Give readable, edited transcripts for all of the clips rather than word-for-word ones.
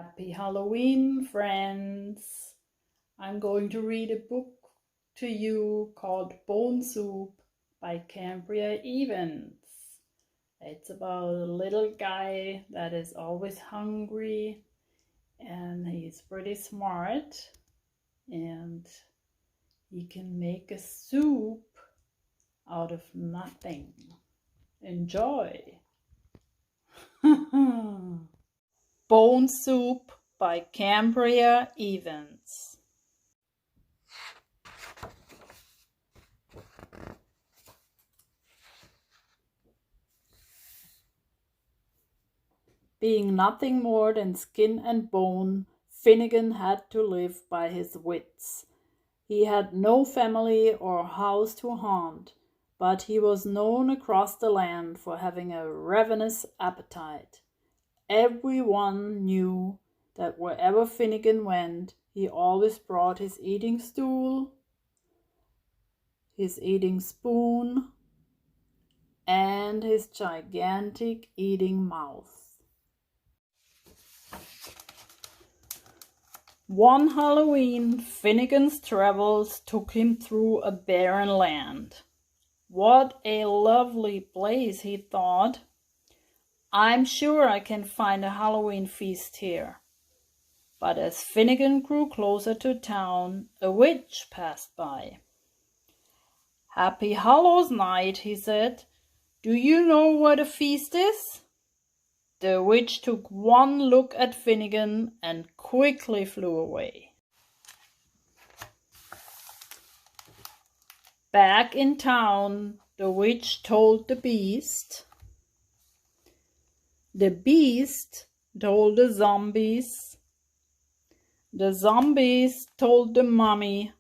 Happy Halloween, friends! I'm going to read a book to you called Bone Soup by Cambria. It's about a little guy that is always hungry and he's pretty smart and he can make a soup out of nothing. Enjoy! Bone Soup by Cambria. Being nothing more than skin and bone, Finnegan had to live by his wits. He had no family or house to haunt, but he was known across the land for having a ravenous appetite. Everyone knew that wherever Finnegan went, he always brought his eating stool, his eating spoon, and his gigantic eating mouth. One Halloween, Finnegan's travels took him through a barren land. What a lovely place, he thought. I'm sure I can find a Halloween feast here. But as Finnegan grew closer to town, a witch passed by. "Happy Hallows Night," he said. "Do you know where the feast is?" The witch took one look at Finnegan and quickly flew away. Back in town, the witch told the beast. The beast told the zombies. The zombies told the mummy,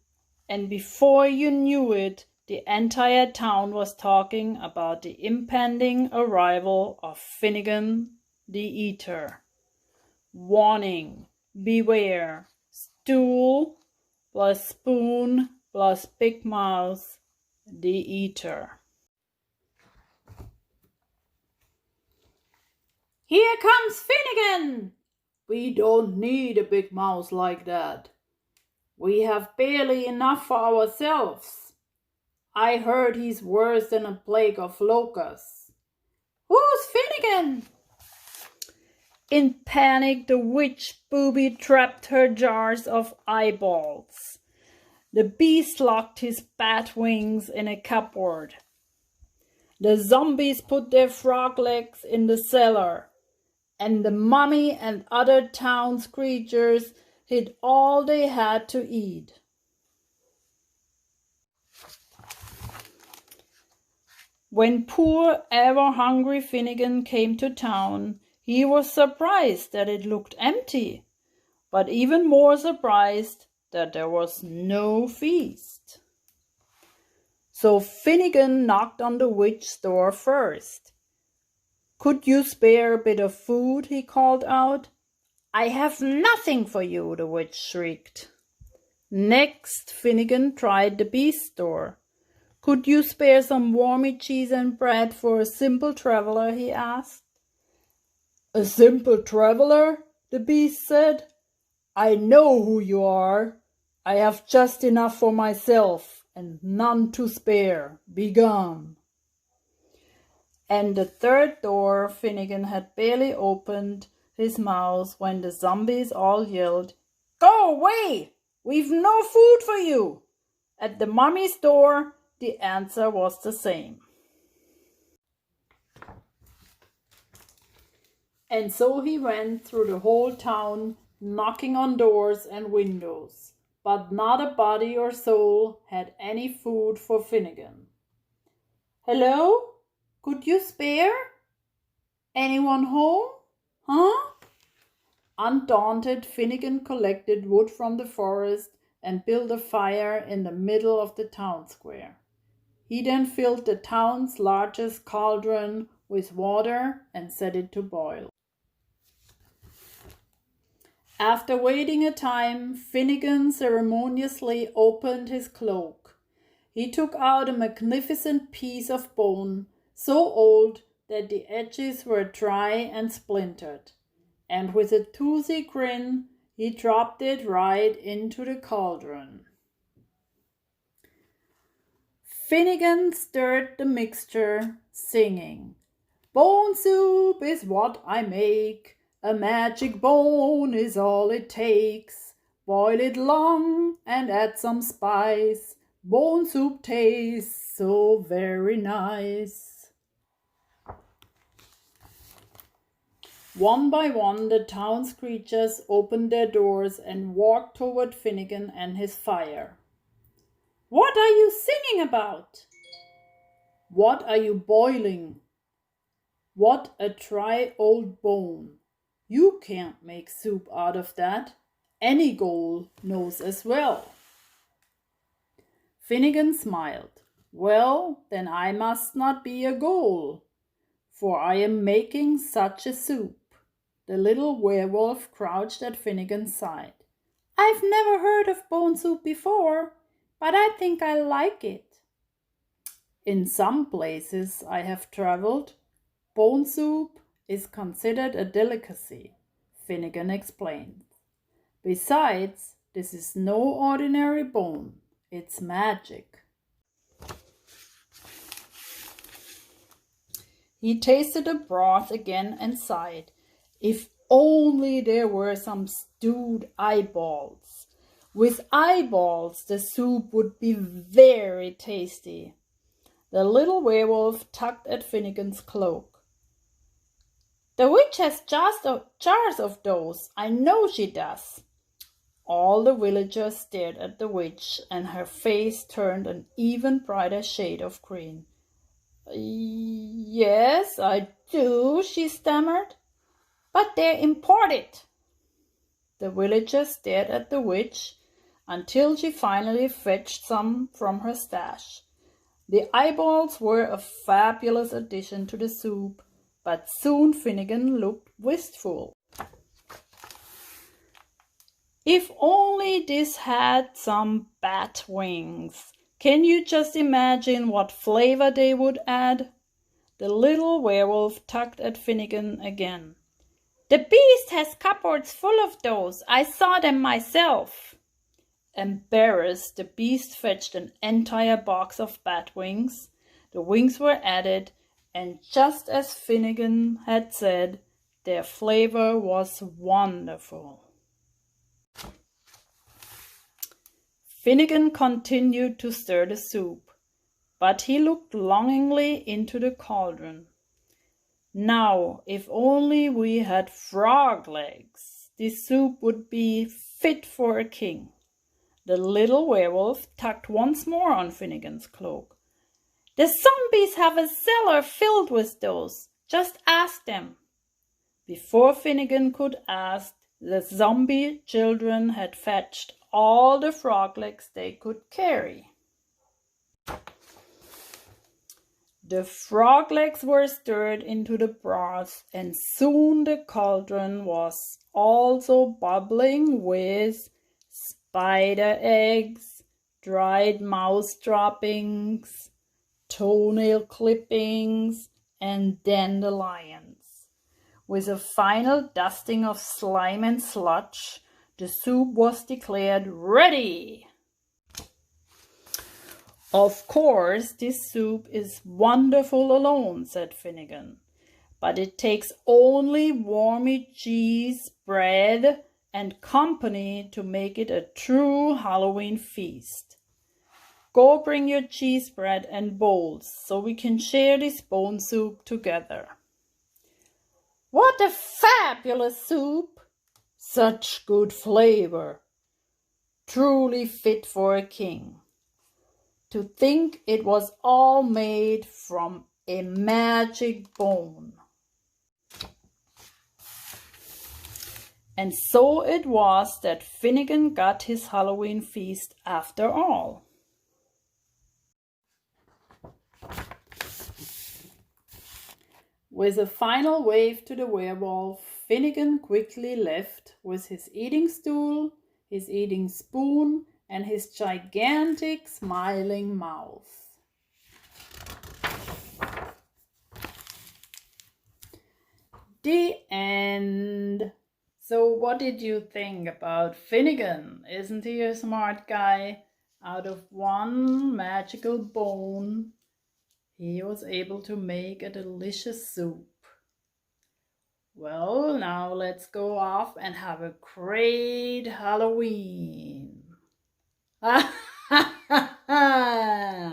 and before you knew it, the entire town was talking about the impending arrival of Finnegan the Eater. Warning, beware, stool plus spoon plus big mouth, the Eater. "Here comes Finnegan! We don't need a big mouse like that. We have barely enough for ourselves. I heard he's worse than a plague of locusts." "Who's Finnegan?" In panic, the witch booby-trapped her jars of eyeballs. The beast locked his bat wings in a cupboard. The zombies put their frog legs in the cellar. And the mummy and other town's creatures hid all they had to eat. When poor, ever-hungry Finnegan came to town, he was surprised that it looked empty, but even more surprised that there was no feast. So Finnegan knocked on the witch's door first. "Could you spare a bit of food?" he called out. "I have nothing for you," the witch shrieked. Next, Finnegan tried the beast's door. "Could you spare some warmy cheese and bread for a simple traveler?" he asked. "A simple traveler?" the beast said. "I know who you are. I have just enough for myself and none to spare. Be gone." And the third door Finnegan had barely opened his mouth when the zombies all yelled, "Go away! We've no food for you!" At the mummy's door, the answer was the same. And so he went through the whole town, knocking on doors and windows, but not a body or soul had any food for Finnegan. "Hello? Could you spare? Anyone home? Huh?" Undaunted, Finnegan collected wood from the forest and built a fire in the middle of the town square. He then filled the town's largest cauldron with water and set it to boil. After waiting a time, Finnegan ceremoniously opened his cloak. He took out a magnificent piece of bone, so old that the edges were dry and splintered, and with a toothy grin, he dropped it right into the cauldron. Finnegan stirred the mixture, singing, "Bone soup is what I make, a magic bone is all it takes. Boil it long and add some spice, bone soup tastes so very nice." One by one, the town's creatures opened their doors and walked toward Finnegan and his fire. "What are you singing about?" "What are you boiling?" "What a dry old bone. You can't make soup out of that. Any ghoul knows as well." Finnegan smiled. "Well, then I must not be a ghoul, for I am making such a soup." The little werewolf crouched at Finnegan's side. "I've never heard of bone soup before, but I think I like it." "In some places I have traveled, bone soup is considered a delicacy," Finnegan explained. "Besides, this is no ordinary bone. It's magic." He tasted the broth again and sighed. If only there were some stewed eyeballs. With eyeballs, the soup would be very tasty. The little werewolf tugged at Finnegan's cloak. "The witch has jars of those. I know she does." All the villagers stared at the witch, and her face turned an even brighter shade of green. "Yes, I do," she stammered. "But they're imported." The villagers stared at the witch until she finally fetched some from her stash. The eyeballs were a fabulous addition to the soup, but soon Finnegan looked wistful. If only this had some bat wings. Can you just imagine what flavor they would add? The little werewolf tugged at Finnegan again. "The beast has cupboards full of those. I saw them myself." Embarrassed, the beast fetched an entire box of bat wings. The wings were added, and just as Finnegan had said, their flavor was wonderful. Finnegan continued to stir the soup, but he looked longingly into the cauldron. "Now, if only we had frog legs, this soup would be fit for a king." The little werewolf tugged once more on Finnegan's cloak. "The zombies have a cellar filled with those. Just ask them." Before Finnegan could ask, the zombie children had fetched all the frog legs they could carry. The frog legs were stirred into the broth, and soon the cauldron was also bubbling with spider eggs, dried mouse droppings, toenail clippings, and dandelions. With a final dusting of slime and sludge, the soup was declared ready. "Of course, this soup is wonderful alone," said Finnegan, "but it takes only warmy cheese, bread, and company to make it a true Halloween feast. Go bring your cheese bread and bowls so we can share this bone soup together." "What a fabulous soup! Such good flavor! Truly fit for a king. To think it was all made from a magic bone." And so it was that Finnegan got his Halloween feast after all. With a final wave to the werewolf, Finnegan quickly left with his eating stool, his eating spoon, and his gigantic smiling mouth. The end. So what did you think about Finnegan? Isn't he a smart guy? Out of one magical bone, he was able to make a delicious soup. Well, now let's go off and have a great Halloween.